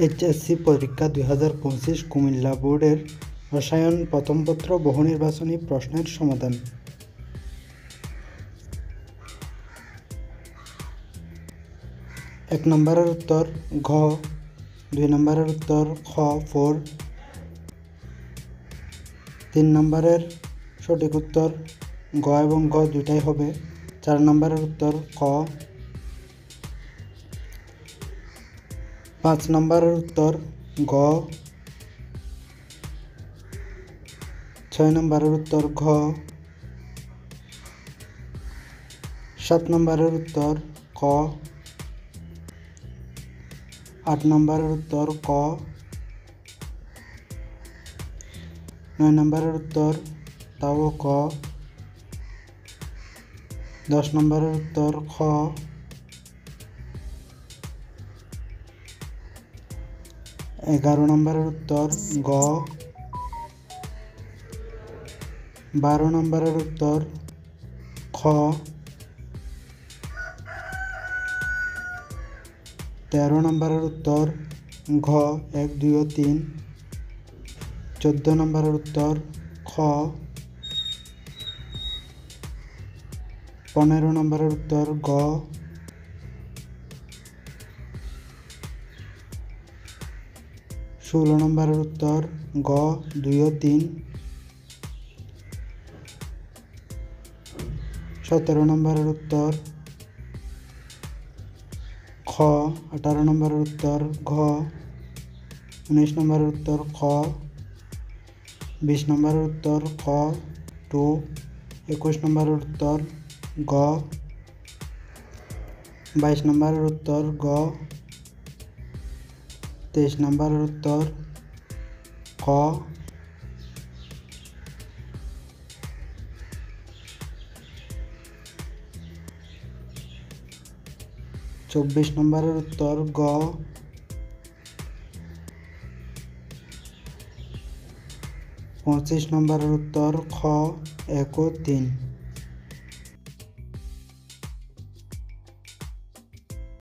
HSC পরীক্ষা 2025 কুমিল্লা বোর্ডের রসায়ন প্রথম পত্র বহু নির্বাচনী প্রশ্নের সমাধান। এক নম্বরের উত্তর ঘ, 2 নম্বরের উত্তর খ 4, 3 নম্বরের সঠিক উত্তর গ এবং ঘ দুইটাই হবে। 4 নম্বরের উত্তর ক, 5 নম্বরের উত্তর গ, 6 নম্বরের উত্তর ঘ, 7 নম্বরের উত্তর ক, 8 নম্বরের উত্তর ক, 9 নম্বরের উত্তর তাও ক, 10 নম্বরের উত্তর খ, 11 নম্বরের উত্তর গ, 12 নম্বরের উত্তর খ, 13 নম্বরের উত্তর ঘ 1, 2 ও 3, 14 নম্বরের উত্তর খ, 15 নম্বরের উত্তর গ, 16 নম্বরের উত্তর গ 2 ও 3, 17 নম্বরের উত্তর খ, 18 নম্বরের উত্তর ঘ, 19 নম্বরের উত্তর খ, 20 নম্বরের উত্তর খ 2, 21 নম্বরের উত্তর গ, 22 নম্বরের উত্তর গ, 23 নম্বরের উত্তর খ, 24 নম্বরের উত্তর গ, 25 নম্বরের উত্তর খ 1 ও 3।